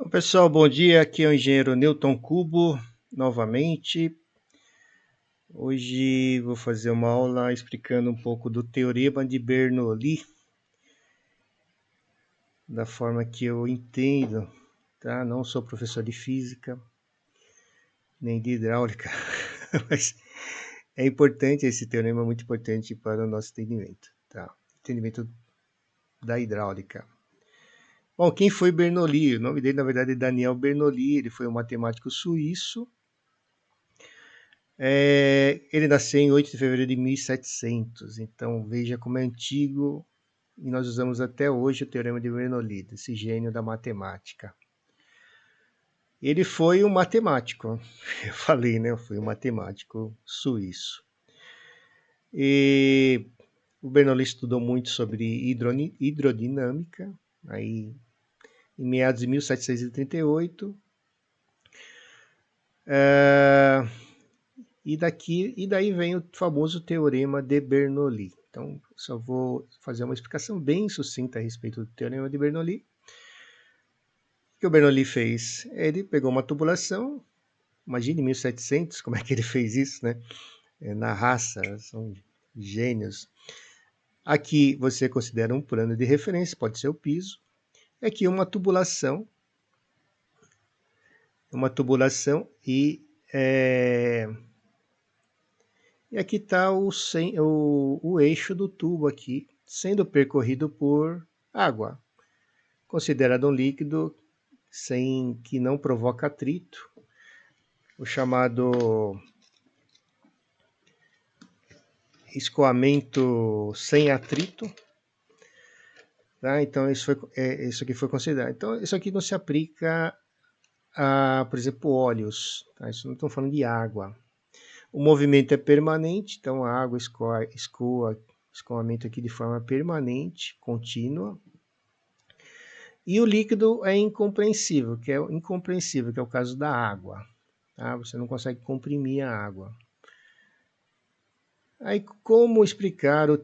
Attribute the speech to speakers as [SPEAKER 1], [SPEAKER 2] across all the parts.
[SPEAKER 1] Bom, pessoal, bom dia. Aqui é o engenheiro Newton Cubo, novamente. Hoje vou fazer uma aula explicando um pouco do Teorema de Bernoulli, da forma que eu entendo, tá? Não sou professor de física, nem de hidráulica, mas é importante, esse teorema é muito importante para o nosso entendimento, tá? Entendimento da hidráulica. Bom, quem foi Bernoulli? O nome dele, na verdade, é Daniel Bernoulli. Ele foi um matemático suíço. Ele nasceu em 8 de fevereiro de 1700, então veja como é antigo e nós usamos até hoje o Teorema de Bernoulli, esse gênio da matemática. Ele foi um matemático, eu falei, né? Foi um matemático suíço. E o Bernoulli estudou muito sobre hidrodinâmica, aí em meados de 1738. E daí vem o famoso Teorema de Bernoulli. Então, só vou fazer uma explicação bem sucinta a respeito do Teorema de Bernoulli. O que o Bernoulli fez? Ele pegou uma tubulação, imagine 1700, como é que ele fez isso, né? Na raça, são gênios. Aqui você considera um plano de referência, pode ser o piso. Aqui uma tubulação e aqui está o eixo do tubo aqui, sendo percorrido por água, considerado um líquido que não provoca atrito, o chamado escoamento sem atrito. Tá? Então, isso aqui foi considerado. Então, isso aqui não se aplica a, por exemplo, óleos. Tá? Isso não estamos falando de água. O movimento é permanente, então a água escoamento aqui de forma permanente, contínua. E o líquido é incompreensível, que é o caso da água. Tá? Você não consegue comprimir a água. Aí, como explicar o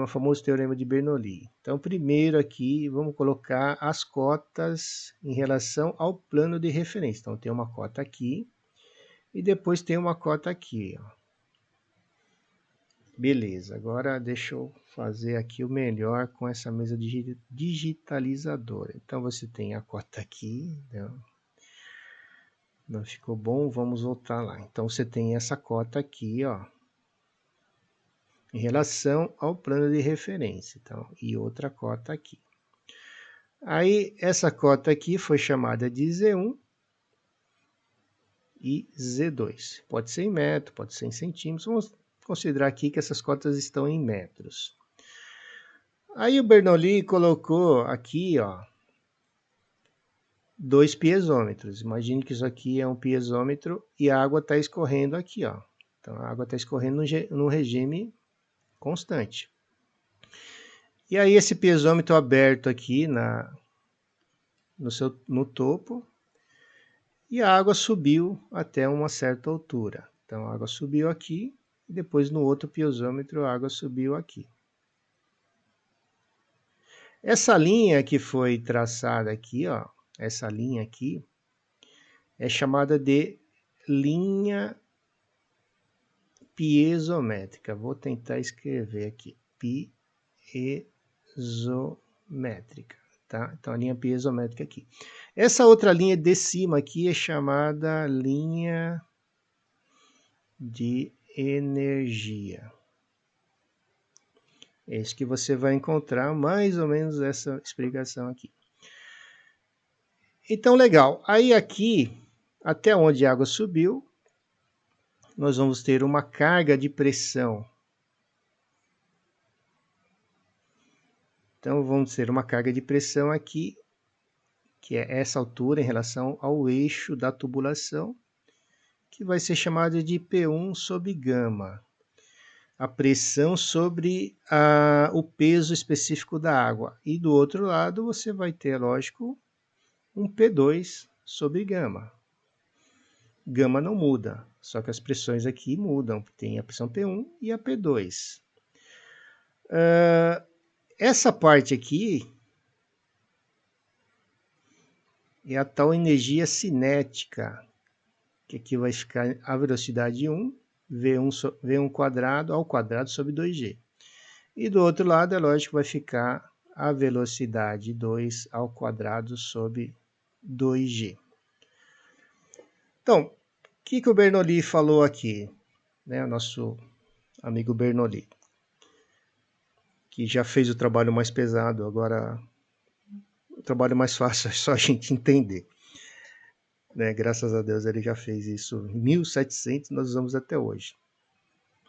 [SPEAKER 1] famoso teorema de Bernoulli? Então, primeiro aqui, vamos colocar as cotas em relação ao plano de referência. Então, tem uma cota aqui e depois tem uma cota aqui. Ó. Beleza, agora deixa eu fazer aqui o melhor com essa mesa digitalizadora. Então, você tem a cota aqui, não ficou bom, vamos voltar lá. Então, você tem essa cota aqui, ó, em relação ao plano de referência, então, e outra cota aqui. Aí, essa cota aqui foi chamada de Z1 e Z2. Pode ser em metro, pode ser em centímetros. Vamos considerar aqui que essas cotas estão em metros. Aí o Bernoulli colocou aqui, ó, 2 piezômetros. Imagine que isso aqui é um piezômetro e a água está escorrendo aqui, ó. Então, a água está escorrendo no regime constante. E aí esse piezômetro aberto aqui no topo, e a água subiu até uma certa altura. Então a água subiu aqui, e depois no outro piezômetro a água subiu aqui. Essa linha que foi traçada aqui, ó, essa linha aqui, é chamada de linha piezométrica. Vou tentar escrever aqui, piezométrica, tá? Então a linha piezométrica aqui. Essa outra linha de cima aqui é chamada linha de energia. É isso que você vai encontrar mais ou menos essa explicação aqui. Então, legal. Aí aqui, até onde a água subiu, nós vamos ter uma carga de pressão. Então, vamos ter uma carga de pressão aqui, que é essa altura em relação ao eixo da tubulação, que vai ser chamada de P1 sobre gama. A pressão sobre o peso específico da água. E do outro lado, você vai ter, lógico, um P2 sobre gama. Gama não muda, só que as pressões aqui mudam. Tem a pressão P1 e a P2. Essa parte aqui é a tal energia cinética, que aqui vai ficar a velocidade 1, V1 quadrado ao quadrado sobre 2g. E do outro lado, é lógico, vai ficar a velocidade 2 ao quadrado sobre 2g. Então, o que o Bernoulli falou aqui, né? O nosso amigo Bernoulli, que já fez o trabalho mais pesado, agora o trabalho mais fácil é só a gente entender. Né? Graças a Deus ele já fez isso em 1700, nós usamos até hoje.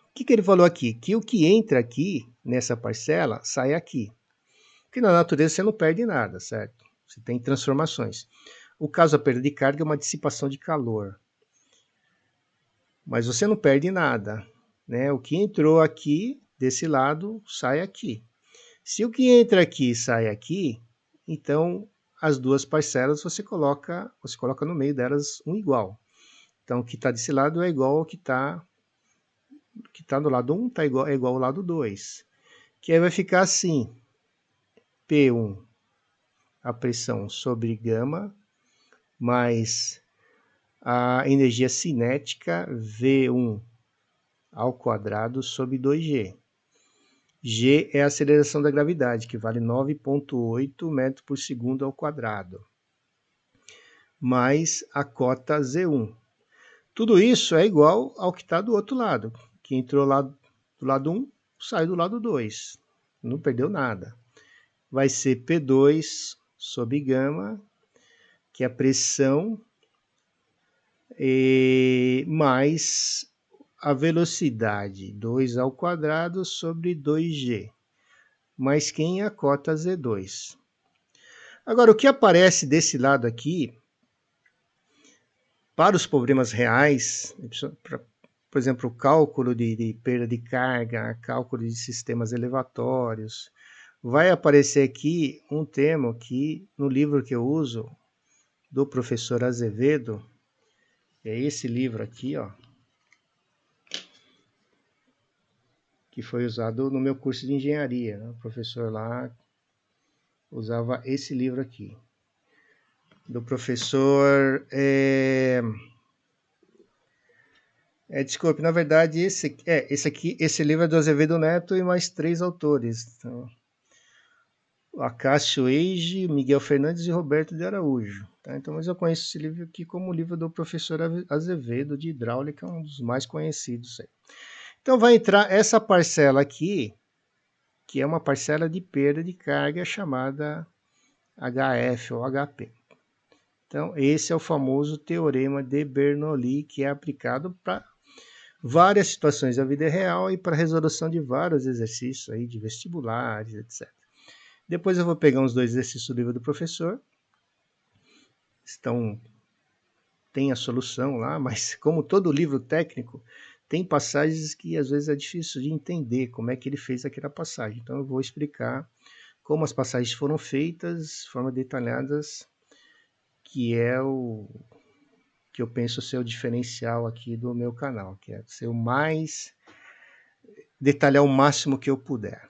[SPEAKER 1] O que ele falou aqui? Que o que entra aqui, nessa parcela, sai aqui. Porque na natureza você não perde nada, certo? Você tem transformações. O caso da perda de carga é uma dissipação de calor. Mas você não perde nada, né? O que entrou aqui, desse lado, sai aqui. Se o que entra aqui sai aqui, então as duas parcelas você coloca no meio delas um igual. Então o que está desse lado é igual ao que está do lado 1, é igual ao lado 2. Que aí vai ficar assim, P1, a pressão sobre gama, mais a energia cinética V1 ao quadrado sobre 2G. G é a aceleração da gravidade, que vale 9,8 metros por segundo ao quadrado, mais a cota Z1. Tudo isso é igual ao que está do outro lado. Que entrou lá do lado 1, sai do lado 2. Não perdeu nada. Vai ser P2 sobre gama, que é a pressão, mais a velocidade, 2 ao quadrado sobre 2G, mais quem é a cota Z2. Agora, o que aparece desse lado aqui, para os problemas reais, por exemplo, o cálculo de perda de carga, cálculo de sistemas elevatórios, vai aparecer aqui um termo que, no livro que eu uso, do professor Azevedo, é esse livro aqui, ó, que foi usado no meu curso de engenharia. Né? O professor lá usava esse livro aqui, do professor... desculpe, na verdade, esse livro é do Azevedo Neto e mais 3 autores. Então, Acácio Eige, Miguel Fernandes e Roberto de Araújo. Tá? Então, mas eu conheço esse livro aqui como o livro do professor Azevedo de hidráulica, um dos mais conhecidos. Aí. Então, vai entrar essa parcela aqui, que é uma parcela de perda de carga chamada HF ou HP. Então, esse é o famoso teorema de Bernoulli, que é aplicado para várias situações da vida real e para a resolução de vários exercícios aí de vestibulares, etc. Depois eu vou pegar uns 2 exercícios do livro do professor. Tem a solução lá, mas como todo livro técnico, tem passagens que às vezes é difícil de entender como é que ele fez aquela passagem. Então eu vou explicar como as passagens foram feitas, de forma detalhadas, que é o que eu penso ser o diferencial aqui do meu canal, que é ser o mais detalhar o máximo que eu puder.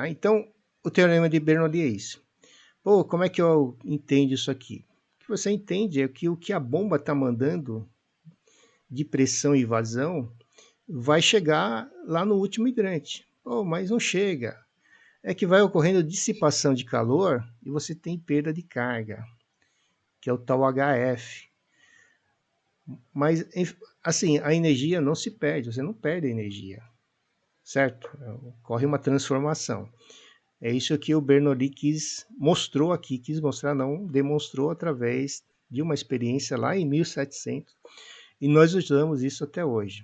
[SPEAKER 1] Então, o teorema de Bernoulli é isso. Pô, como é que eu entendo isso aqui? O que você entende é que o que a bomba está mandando de pressão e vazão vai chegar lá no último hidrante. Pô, mas não chega. É que vai ocorrendo dissipação de calor e você tem perda de carga, que é o tal HF. Mas, assim, a energia não se perde, você não perde a energia, certo? Ocorre uma transformação. É isso que o Bernoulli mostrou aqui, demonstrou através de uma experiência lá em 1700, e nós usamos isso até hoje.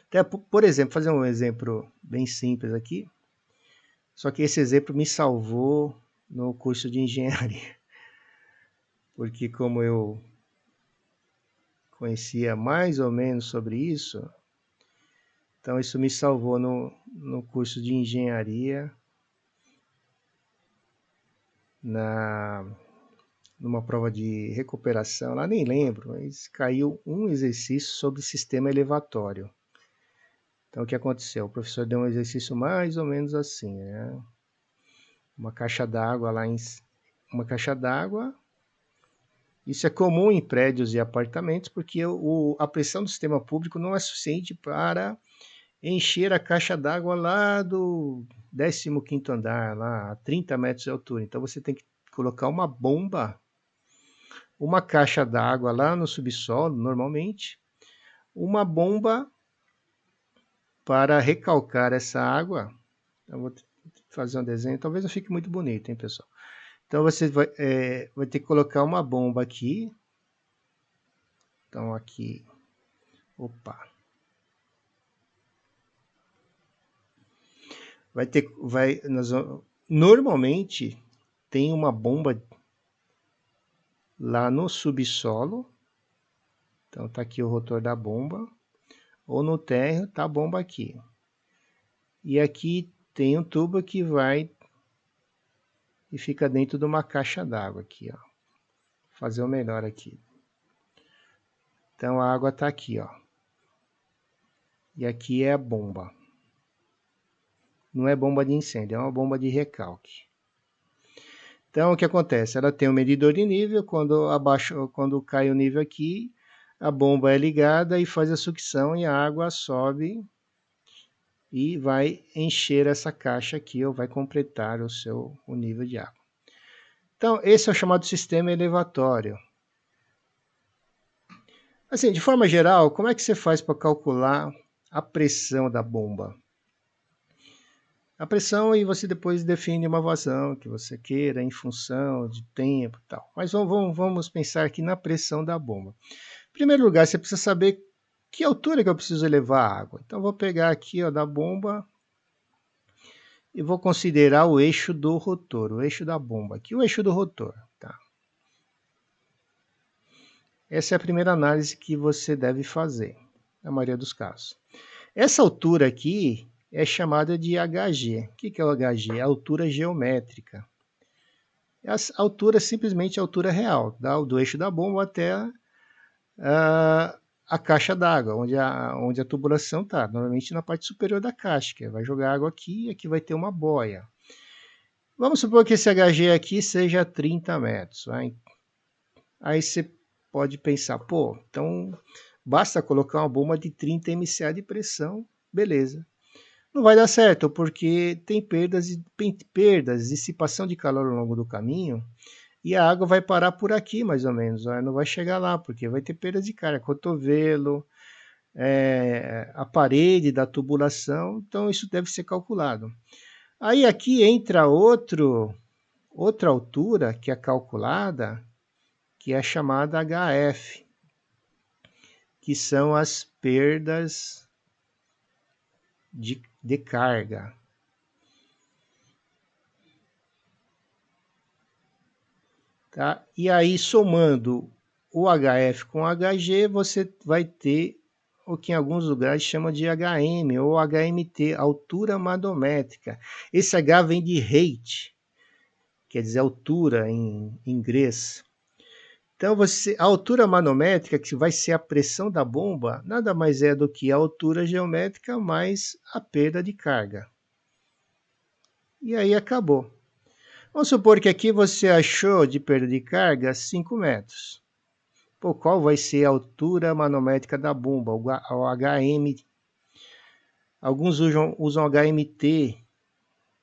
[SPEAKER 1] Até, por exemplo, fazer um exemplo bem simples aqui, só que esse exemplo me salvou no curso de engenharia, porque como eu conhecia mais ou menos sobre isso, então isso me salvou no curso de engenharia, numa prova de recuperação, lá nem lembro, mas caiu um exercício sobre sistema elevatório. Então o que aconteceu? O professor deu um exercício mais ou menos assim, né? Uma caixa d'água Isso é comum em prédios e apartamentos, porque a pressão do sistema público não é suficiente para encher a caixa d'água lá do 15º andar, lá a 30 metros de altura. Então você tem que colocar uma bomba, uma caixa d'água lá no subsolo, normalmente, uma bomba para recalcar essa água. Eu vou fazer um desenho, talvez não fique muito bonito, hein, pessoal? Então você vai ter que colocar uma bomba aqui. Então aqui, opa. Normalmente tem uma bomba lá no subsolo. Então tá aqui o rotor da bomba. Ou no térreo tá a bomba aqui. E aqui tem um tubo que vai e fica dentro de uma caixa d'água aqui, ó. Vou fazer o melhor aqui. Então a água tá aqui, ó. E aqui é a bomba. Não é bomba de incêndio, é uma bomba de recalque. Então o que acontece? Ela tem um medidor de nível, quando cai o nível aqui, a bomba é ligada e faz a sucção e a água sobe e vai encher essa caixa aqui, ou vai completar o nível de água. Então, esse é o chamado sistema elevatório. Assim, de forma geral, como é que você faz para calcular a pressão da bomba? A pressão e você depois define uma vazão que você queira em função de tempo e tal. Mas vamos pensar aqui na pressão da bomba. Em primeiro lugar, você precisa saber que altura que eu preciso elevar a água. Então, vou pegar aqui, ó, da bomba e vou considerar o eixo do rotor, o eixo da bomba. Aqui o eixo do rotor, tá? Essa é a primeira análise que você deve fazer, na maioria dos casos. Essa altura aqui é chamada de HG. O que é o HG? É a altura geométrica. A altura é simplesmente a altura real, do eixo da bomba até a caixa d'água, onde a tubulação está. Normalmente na parte superior da caixa, que vai jogar água aqui e aqui vai ter uma boia. Vamos supor que esse HG aqui seja 30 metros. Vai? Aí você pode pensar, pô, então basta colocar uma bomba de 30 MCA de pressão, beleza. Não vai dar certo, porque tem perdas, dissipação de calor ao longo do caminho, e a água vai parar por aqui, mais ou menos. Não vai chegar lá, porque vai ter perda de carga, cotovelo, a parede da tubulação, então isso deve ser calculado. Aí aqui entra outra altura que é calculada, que é chamada HF, que são as perdas de carga. Tá? E aí, somando o HF com o HG, você vai ter o que em alguns lugares chama de HM ou HMT, altura manométrica. Esse H vem de height, quer dizer altura em inglês. Então, a altura manométrica, que vai ser a pressão da bomba, nada mais é do que a altura geométrica mais a perda de carga. E aí acabou. Vamos supor que aqui você achou de perda de carga 5 metros. Pô, qual vai ser a altura manométrica da bomba, o HM? Alguns usam HMT.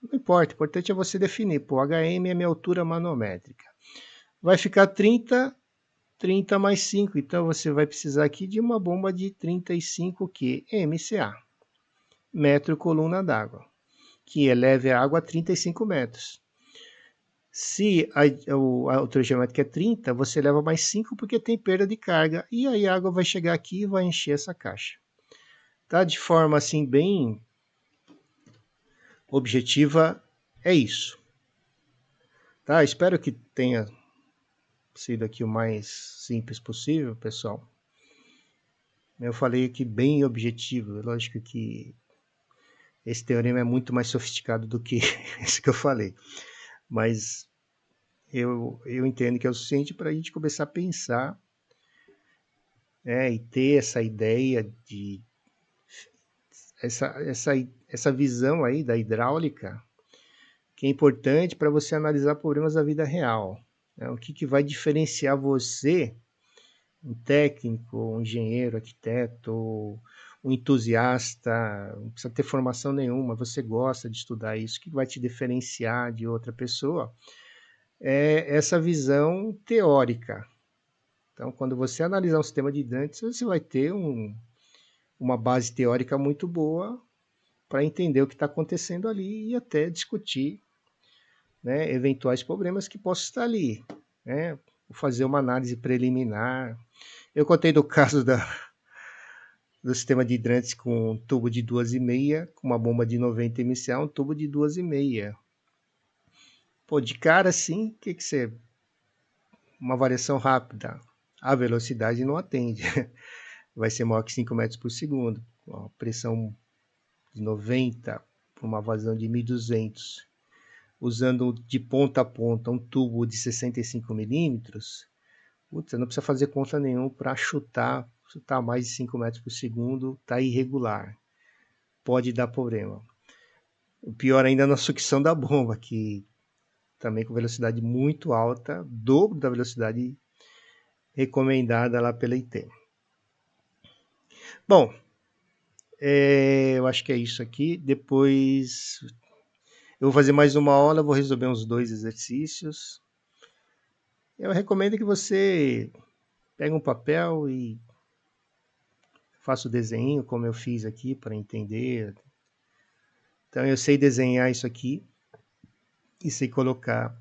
[SPEAKER 1] Não importa, o importante é você definir. Pô, HM é minha altura manométrica. Vai ficar 30 mais 5. Então você vai precisar aqui de uma bomba de 35 MCA, metro coluna d'água, que eleve a água a 35 metros. Se a altura geométrica é 30, você leva mais 5 porque tem perda de carga. E aí a água vai chegar aqui e vai encher essa caixa. Tá? De forma assim bem objetiva, é isso. Tá? Espero que tenha sido aqui o mais simples possível, pessoal. Eu falei aqui bem objetivo. Lógico que esse teorema é muito mais sofisticado do que esse que eu falei. Mas eu entendo que é o suficiente para a gente começar a pensar e ter essa ideia de essa visão aí da hidráulica, que é importante para você analisar problemas da vida real. né? O que vai diferenciar você, um técnico, um engenheiro, arquiteto, um entusiasta, não precisa ter formação nenhuma, você gosta de estudar isso, o que vai te diferenciar de outra pessoa é essa visão teórica. Então, quando você analisar um sistema de hidrantes, você vai ter uma base teórica muito boa para entender o que está acontecendo ali e até discutir, né, eventuais problemas que possam estar ali, né, fazer uma análise preliminar. Eu contei do caso do sistema de hidrantes com um tubo de 2,5, com uma bomba de 90 MCA, um tubo de 2,5. Pô, de cara assim, o que você... Uma variação rápida, a velocidade não atende. Vai ser maior que 5 metros por segundo. Uma pressão de 90 para uma vazão de 1.200, usando de ponta a ponta um tubo de 65 milímetros, você não precisa fazer conta nenhuma para chutar mais de 5 metros por segundo, está irregular, pode dar problema. O pior ainda é na sucção da bomba, que também com velocidade muito alta, dobro da velocidade recomendada lá pela IT. Bom, eu acho que é isso aqui. Depois eu vou fazer mais uma aula, vou resolver uns 2 exercícios. Eu recomendo que você pegue um papel e faça o desenho, como eu fiz aqui, para entender. Então, eu sei desenhar isso aqui e sei colocar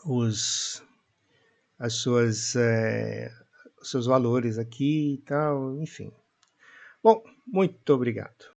[SPEAKER 1] os seus valores aqui e tal, enfim. Bom, muito obrigado.